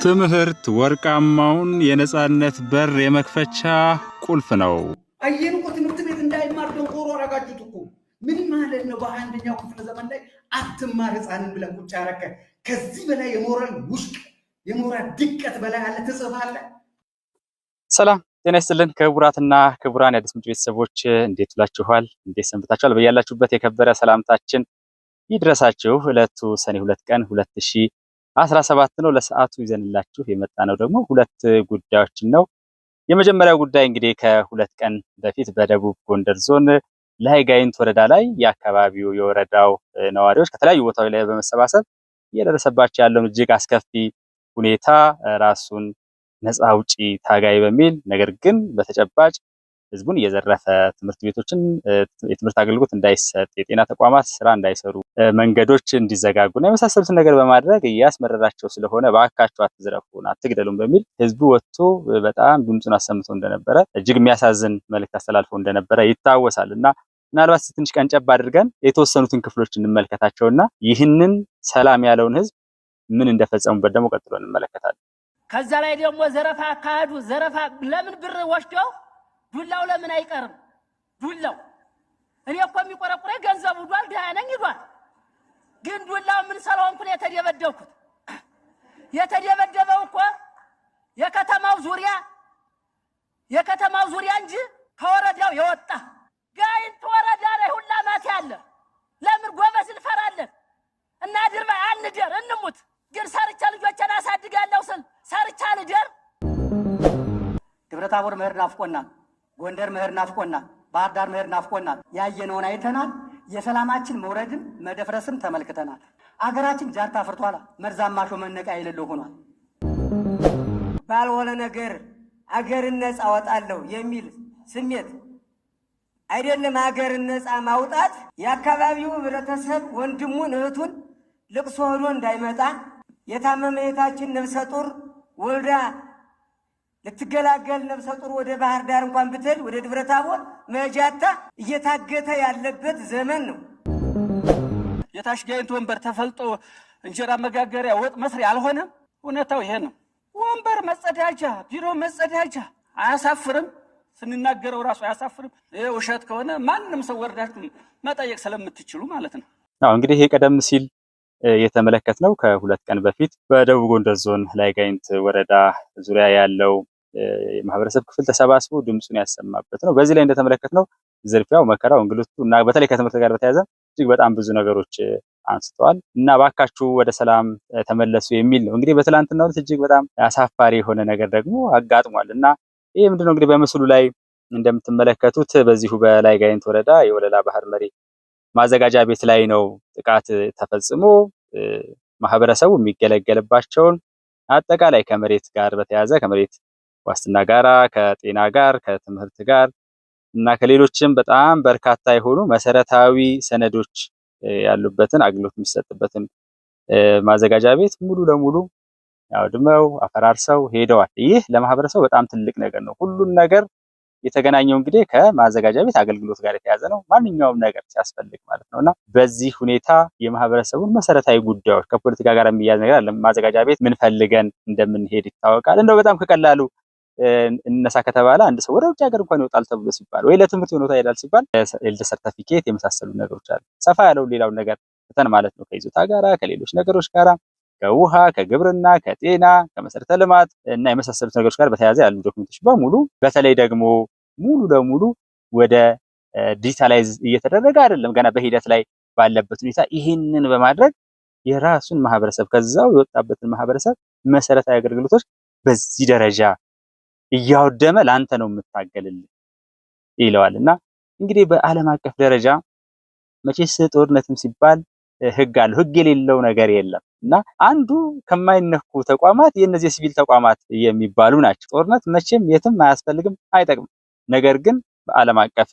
ትምህርት ወርቃማውን የነጻነት በር የመክፈቻ ቁልፍ ነው። አየን እኮ ትምህርት ቤት እንዳይማር ደንቆሮ አረጋችሁት እኮ። ምን ማለት ነው? በአንደኛው ክፍለ ዘመን ላይ አትማር ህፃንን ብለን ቁጭ ያረከ። ከዚህ በላይ የሞራል ውሽቅ የሞራል ድቀት በላይ አለ ትጽፋለህ። ሰላም ጤና ይስጥልን ክቡራትና ክቡራን የአዲስ ምንጭ ቤተሰቦች እንዴት ውላችኋል? እንዴት ሰንብታችኋል? በያላችሁበት የከበረ ሰላምታችን ይድረሳችሁ። ዕለቱ ሰኔ 2 ቀን 2017 ነው። ለሰዓቱ ይዘንላችሁ የመጣ ነው ደግሞ ሁለት ጉዳዮችን ነው። የመጀመሪያው ጉዳይ እንግዲህ ከሁለት ቀን በፊት በደቡብ ጎንደር ዞን ላይ ጋይንት ወረዳ ላይ የአካባቢው የወረዳው ነዋሪዎች ከተለያዩ ቦታዎች ላይ በመሰባሰብ እየደረሰባቸው ያለውን እጅግ አስከፊ ሁኔታ ራሱን ነፃ አውጪ ታጋይ በሚል ነገር ግን በተጨባጭ ህዝቡን እየዘረፈ ትምህርት ቤቶችን የትምህርት አገልግሎት እንዳይሰጥ፣ የጤና ተቋማት ስራ እንዳይሰሩ፣ መንገዶች እንዲዘጋጉና የመሳሰሉትን ነገር በማድረግ እያስመረራቸው ስለሆነ በአካቸው አትዝረፉን፣ አትግደሉን በሚል ህዝቡ ወጥቶ በጣም ድምፁን አሰምቶ እንደነበረ እጅግ የሚያሳዝን መልእክት አስተላልፎ እንደነበረ ይታወሳል። እና ምናልባት ትንሽ ቀንጨብ አድርገን የተወሰኑትን ክፍሎች እንመልከታቸውና ይህንን ሰላም ያለውን ህዝብ ምን እንደፈጸሙበት ደግሞ ቀጥሎ እንመለከታለን። ከዛ ላይ ደግሞ ዘረፋ አካሄዱ። ዘረፋ ለምን ብር ወስደው ዱላው ለምን አይቀርም? ዱላው እኔ እኮ የሚቆረቁረኝ ገንዘቡ ዷል ደህና ነኝ ይሏል። ግን ዱላው ምን ስለሆንኩ ነው የተደበደብኩት? የተደበደበው እኮ የከተማው ዙሪያ እንጂ ከወረዳው የወጣ ጋይንት ወረዳ ላይ ሁላ ማት ያለ ለምን ጎበዝ እንፈራለን? እና ድርባ አንደር እንሙት ግን ሰርቻ ልጆችን አሳድጋለሁ ስል ሰርቻ ልደር። ደብረታቦር መሄድ ናፍቆናል፣ ጎንደር መሄድ ናፍቆናል፣ ባህር ዳር መሄድ ናፍቆናል። ያየነውን አይተናል። የሰላማችን መውረድን መደፍረስም ተመልክተናል። አገራችን ጃርታ ፍርቷል። መርዛማ ሾህ መነቃ የሌለው ሆኗል። ባልሆነ ነገር አገርን ነፃ አወጣለሁ የሚል ስሜት አይደለም። አገርን ነፃ ማውጣት የአካባቢው ህብረተሰብ ወንድሙን እህቱን ልቅሶ ሆኖ እንዳይመጣ የታመመ እህታችን ነፍሰ ጡር ወልዳ ልትገላገል ነፍሰ ጡር ወደ ባህር ዳር እንኳን ብትሄድ ወደ ደብረታቦር መጃታ እየታገተ ያለበት ዘመን ነው። የታች ጋይንት ወንበር ተፈልጦ እንጀራ መጋገሪያ ወጥ መስሪያ አልሆነም። እውነታው ይሄ ነው። ወንበር መጸዳጃ፣ ቢሮ መጸዳጃ አያሳፍርም? ስንናገረው ራሱ አያሳፍርም? ይሄ ውሸት ከሆነ ማንም ሰው ወርዳችሁ መጠየቅ ስለምትችሉ ማለት ነው። እንግዲህ ይሄ ቀደም ሲል የተመለከትነው ከሁለት ቀን በፊት በደቡብ ጎንደር ዞን ላይ ጋይንት ወረዳ ዙሪያ ያለው የማህበረሰብ ክፍል ተሰባስቦ ድምፁን ያሰማበት ነው። በዚህ ላይ እንደተመለከትነው ዝርፊያው፣ መከራው፣ እንግልቱ እና በተለይ ከትምህርት ጋር በተያያዘ እጅግ በጣም ብዙ ነገሮች አንስተዋል እና ባካችሁ ወደ ሰላም ተመለሱ የሚል ነው። እንግዲህ በትላንትናው ዕለት እጅግ በጣም አሳፋሪ የሆነ ነገር ደግሞ አጋጥሟል እና ይሄ ምንድነው እንግዲህ በምስሉ ላይ እንደምትመለከቱት በዚሁ በላይ ጋይንት ወረዳ የወለላ ባህር መሪ ማዘጋጃ ቤት ላይ ነው ጥቃት ተፈጽሞ ማህበረሰቡ የሚገለገልባቸውን አጠቃላይ ከመሬት ጋር በተያያዘ ከመሬት ዋስትና ጋራ ከጤና ጋር ከትምህርት ጋር እና ከሌሎችም በጣም በርካታ የሆኑ መሰረታዊ ሰነዶች ያሉበትን አገልግሎት የሚሰጥበትን ማዘጋጃ ቤት ሙሉ ለሙሉ አውድመው አፈራርሰው ሄደዋል። ይህ ለማህበረሰቡ በጣም ትልቅ ነገር ነው። ሁሉን ነገር የተገናኘው እንግዲህ ከማዘጋጃ ቤት አገልግሎት ጋር የተያዘ ነው። ማንኛውም ነገር ሲያስፈልግ ማለት ነውና በዚህ ሁኔታ የማህበረሰቡን መሰረታዊ ጉዳዮች ከፖለቲካ ጋር የሚያዝ ነገር አለ። ማዘጋጃ ቤት ምን ፈልገን እንደምንሄድ ይታወቃል። እንደው በጣም ከቀላሉ እነሳ ከተባለ አንድ ሰው ወደ ውጭ ሀገር እንኳን ይወጣል ተብሎ ሲባል ወይ ለትምህርት የሆነ ይሄዳል ሲባል የልደት ሰርተፊኬት የመሳሰሉ ነገሮች አሉ። ሰፋ ያለው ሌላው ነገር ተን ማለት ነው ከይዞታ ጋራ ከሌሎች ነገሮች ጋራ ከውሃ ከግብርና ከጤና ከመሰረተ ልማት እና የመሳሰሉት ነገሮች ጋር በተያያዘ ያሉ ዶክመንቶች በሙሉ በተለይ ደግሞ ሙሉ ለሙሉ ወደ ዲጂታላይዝ እየተደረገ አይደለም፣ ገና በሂደት ላይ ባለበት ሁኔታ ይህንን በማድረግ የራሱን ማህበረሰብ ከዛው የወጣበትን ማህበረሰብ መሰረታዊ አገልግሎቶች በዚህ ደረጃ እያወደመ ላንተ ነው የምታገልልህ ይለዋል። እና እንግዲህ በዓለም አቀፍ ደረጃ መቼስ ጦርነትም ሲባል ህግ አለ። ህግ የሌለው ነገር የለም እና አንዱ ከማይነኩ ተቋማት የነዚህ የሲቪል ተቋማት የሚባሉ ናቸው። ጦርነት መቼም የትም አያስፈልግም፣ አይጠቅምም። ነገር ግን በዓለም አቀፍ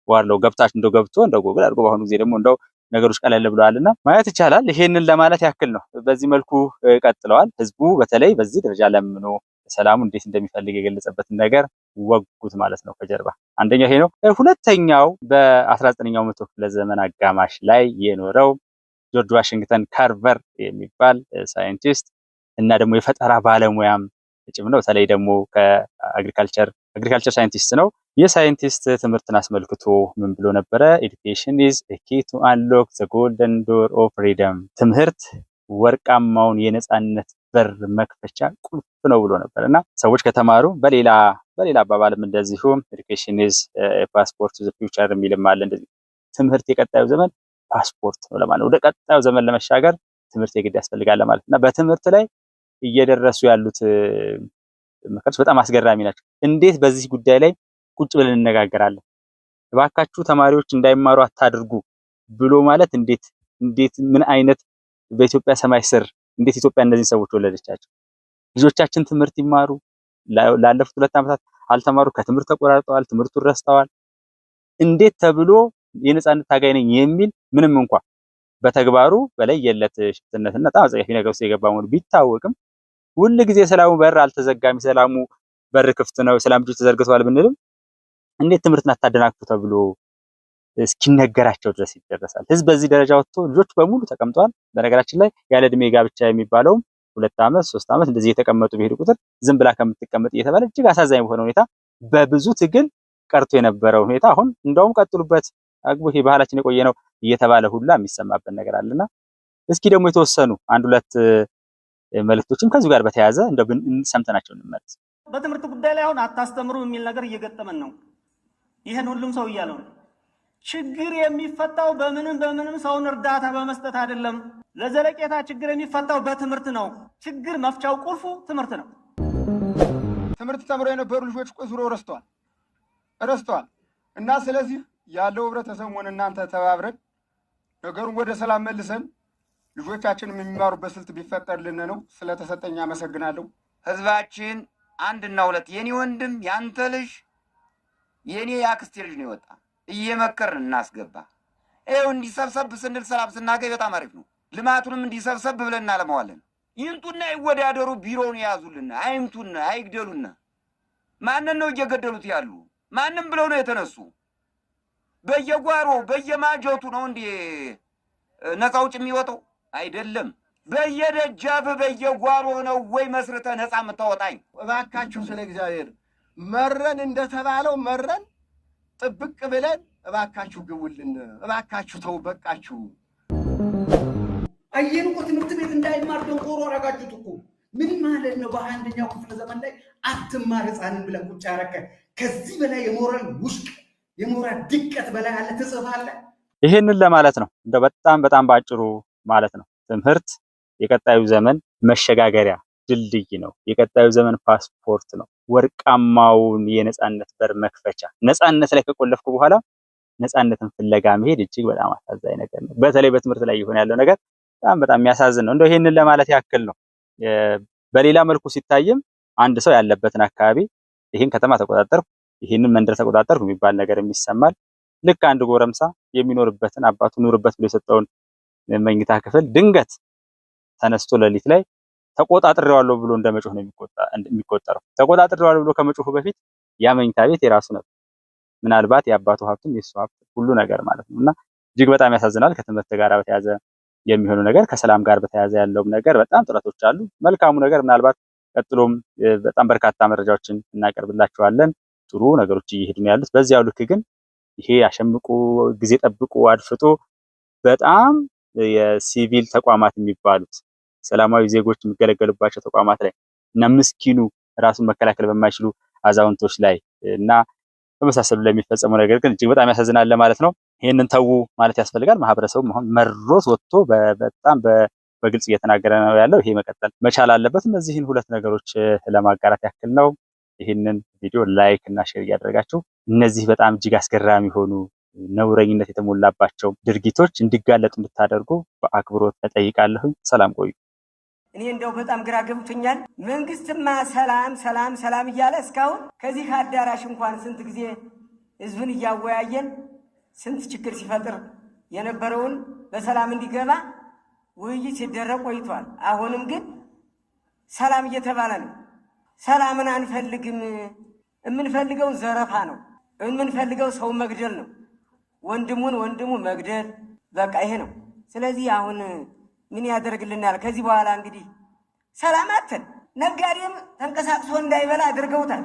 ዋርለው ገብታች እንደው ገብቶ እንደው ጎግል አድርጎ በአሁኑ ጊዜ ደግሞ እንደው ነገሮች ቀለል ብለዋልና ማየት ይቻላል። ይሄንን ለማለት ያክል ነው። በዚህ መልኩ ቀጥለዋል። ህዝቡ በተለይ በዚህ ደረጃ ለምኖ ሰላሙ እንዴት እንደሚፈልግ የገለጸበትን ነገር ወጉት ማለት ነው። ከጀርባ አንደኛው ይሄ ነው። ሁለተኛው በ19ኛው መቶ ክፍለ ዘመን አጋማሽ ላይ የኖረው ጆርጅ ዋሽንግተን ካርቨር የሚባል ሳይንቲስት እና ደግሞ የፈጠራ ባለሙያም ጭምር ነው። በተለይ ደግሞ ከአግሪካልቸር ሳይንቲስት ነው። የሳይንቲስት ትምህርትን አስመልክቶ ምን ብሎ ነበረ? ኤዱኬሽን ኢዝ ኤ ኪ ቱ አንሎክ ዘ ጎልደን ዶር ኦፍ ፍሪደም። ትምህርት ወርቃማውን የነጻነት በር መክፈቻ ቁልፍ ነው ብሎ ነበር እና ሰዎች ከተማሩ በሌላ አባባልም እንደዚሁ ኤዱኬሽን ኢዝ ፓስፖርት ቱ ዘ ፊውቸር የሚልም አለ። እንደዚህ ትምህርት የቀጣዩ ዘመን ፓስፖርት ነው ለማለት ነው። ወደ ቀጣዩ ዘመን ለመሻገር ትምህርት የግድ ያስፈልጋል ማለት እና በትምህርት ላይ እየደረሱ ያሉት ምክሮች በጣም አስገራሚ ናቸው። እንዴት በዚህ ጉዳይ ላይ ቁጭ ብለን እንነጋገራለን? እባካችሁ ተማሪዎች እንዳይማሩ አታድርጉ ብሎ ማለት እንዴት ምን አይነት በኢትዮጵያ ሰማይ ስር እንዴት ኢትዮጵያ እነዚህ ሰዎች ወለደቻቸው? ልጆቻችን ትምህርት ይማሩ። ላለፉት 2 ዓመታት አልተማሩ፣ ከትምህርት ተቆራርጠዋል፣ ትምህርቱን ረስተዋል። እንዴት ተብሎ የነጻነት ታጋይ ነኝ የሚል ምንም እንኳን በተግባሩ በላይ የለት ሽፍትነትና በጣም አጸያፊ ነገር ውስጥ የገባ መሆኑ ቢታወቅም ሁሉ ጊዜ ሰላሙ በር አልተዘጋም፣ ሰላሙ በር ክፍት ነው፣ ሰላም እጆች ተዘርግተዋል ብንልም እንዴት ትምህርትን አታደናቅፉ ተብሎ እስኪነገራቸው ድረስ ይደረሳል። ህዝብ በዚህ ደረጃ ወጥቶ ልጆች በሙሉ ተቀምጠዋል። በነገራችን ላይ ያለ እድሜ ጋብቻ የሚባለው 2 ዓመት 3 ዓመት እንደዚህ የተቀመጡ በሄዱ ቁጥር ዝም ብላ ከምትቀመጥ እየተባለ እጅግ አሳዛኝ በሆነ ሁኔታ በብዙ ትግል ቀርቶ የነበረው ሁኔታ አሁን እንደውም ቀጥሉበት አግቡ ይሄ ባህላችን የቆየ ነው እየተባለ ሁላ የሚሰማበት ነገር አለና እስኪ ደግሞ የተወሰኑ 1-2 መልእክቶችም ከዚህ ጋር በተያያዘ እንደው ሰምተናቸው እንመለስ። በትምህርት ጉዳይ ላይ አሁን አታስተምሩ የሚል ነገር እየገጠመን ነው። ይሄን ሁሉም ሰው እያለው ነው። ችግር የሚፈታው በምንም ሰውን እርዳታ በመስጠት አይደለም። ለዘለቄታ ችግር የሚፈታው በትምህርት ነው። ችግር መፍቻው ቁልፉ ትምህርት ነው። ትምህርት ተምረው የነበሩ ልጆች ቁዝሮ ረስተዋል እና ስለዚህ ያለው ህብረተሰብ ሆነ እናንተ ተባብረን ነገሩን ወደ ሰላም መልሰን ልጆቻችን የሚማሩበት ስልት ቢፈጠርልን ነው። ስለተሰጠኝ አመሰግናለሁ። ህዝባችን 1 እና 2 የኔ ወንድም ያንተ ልጅ የኔ ያክስቴ ልጅ ነው ይወጣ እየመከርን እናስገባ። ይሄው እንዲሰብሰብ ስንል ሰላም ስናገኝ በጣም አሪፍ ነው። ልማቱንም እንዲሰብሰብ ብለን እናለማዋለን። ይንጡና ይወዳደሩ፣ ቢሮውን ያዙልና አይምቱና አይግደሉና። ማንን ነው እየገደሉት ያሉ? ማንም ብለው ነው የተነሱ? በየጓሮ በየማጀቱ ነው እንዴ ነፃ ውጭ የሚወጣው? አይደለም። በየደጃፍ በየጓሮ ነው ወይ መስርተ ነፃ የምታወጣኝ? እባካችሁ ስለ እግዚአብሔር መረን እንደተባለው መረን ጥብቅ ብለን እባካችሁ ግቡልን፣ እባካችሁ ተው፣ በቃችሁ። አየን እኮ ትምህርት ቤት እንዳይማር ደንቆሮ አረጋችሁት እኮ። ምን ማለት ነው? በ21ኛው ክፍለ ዘመን ላይ አትማር ህፃንን ብለን ቁጭ ያረከ። ከዚህ በላይ የሞራል ውስጥ የሞራል ድቀት በላይ አለ ትጽፋለህ። ይሄንን ለማለት ነው እንደው በጣም ባጭሩ ማለት ነው። ትምህርት የቀጣዩ ዘመን መሸጋገሪያ ድልድይ ነው። የቀጣዩ ዘመን ፓስፖርት ነው። ወርቃማውን የነጻነት በር መክፈቻ። ነጻነት ላይ ከቆለፍኩ በኋላ ነጻነትን ፍለጋ መሄድ እጅግ በጣም አሳዛኝ ነገር ነው። በተለይ በትምህርት ላይ ይሆን ያለው ነገር በጣም የሚያሳዝን ነው። እንደው ይሄንን ለማለት ያክል ነው። በሌላ መልኩ ሲታይም አንድ ሰው ያለበትን አካባቢ ይሄን ከተማ ተቆጣጠርኩ፣ ይሄንን መንደር ተቆጣጠርኩ የሚባል ነገር የሚሰማል። ልክ አንድ ጎረምሳ የሚኖርበትን አባቱ ኑርበት ብሎ የሰጠውን መኝታ ክፍል ድንገት ተነስቶ ሌሊት ላይ ተቆጣጥሬዋለሁ ብሎ እንደመጮህ ነው የሚቆጠረው። ተቆጣጥሬዋለሁ ብሎ ከመጮሁ በፊት ያ መኝታ ቤት የራሱ ነበር። ምናልባት የአባቱ ሀብትም የሱ ሀብት ሁሉ ነገር ማለት ነውና እጅግ በጣም ያሳዝናል። ከትምህርት ጋር በተያያዘ የሚሆኑ ነገር፣ ከሰላም ጋር በተያያዘ ያለው ነገር በጣም ጥረቶች አሉ። መልካሙ ነገር ምናልባት ቀጥሎም በጣም በርካታ መረጃዎችን እናቀርብላችኋለን። ጥሩ ነገሮች እየሄዱ ነው ያሉት። በዚያው ልክ ግን ይሄ አሸምቁ፣ ጊዜ ጠብቁ፣ አድፍጦ በጣም የሲቪል ተቋማት የሚባሉት ሰላማዊ ዜጎች የሚገለገሉባቸው ተቋማት ላይ እና ምስኪኑ ራሱን መከላከል በማይችሉ አዛውንቶች ላይ እና በመሳሰሉ ላይ የሚፈጸመው ነገር ግን እጅግ በጣም ያሳዝናል ለማለት ነው። ይሄንን ተው ማለት ያስፈልጋል። ማህበረሰቡም አሁን መሮት ወጥቶ በጣም በግልጽ እየተናገረ ነው ያለው። ይሄ መቀጠል መቻል አለበት። እነዚህን 2 ነገሮች ለማጋራት ያክል ነው። ይህንን ቪዲዮ ላይክ እና ሼር እያደረጋችሁ እነዚህ በጣም እጅግ አስገራሚ የሆኑ ነውረኝነት የተሞላባቸው ድርጊቶች እንዲጋለጡ እንድታደርጉ በአክብሮት እጠይቃለሁ። ሰላም ቆዩ። እኔ እንደው በጣም ግራ ገብቶኛል። መንግስትማ ሰላም እያለ እስካሁን ከዚህ አዳራሽ እንኳን ስንት ጊዜ ህዝብን እያወያየን ስንት ችግር ሲፈጥር የነበረውን በሰላም እንዲገባ ውይይት ሲደረግ ቆይቷል። አሁንም ግን ሰላም እየተባለ ነው። ሰላምን አንፈልግም። የምንፈልገው ዘረፋ ነው። የምንፈልገው ሰው መግደል ነው። ወንድሙ መግደል፣ በቃ ይሄ ነው። ስለዚህ አሁን ምን ያደርግልናል? ከዚህ በኋላ እንግዲህ ሰላማትን ነጋዴም ተንቀሳቅሶ እንዳይበላ አድርገውታል።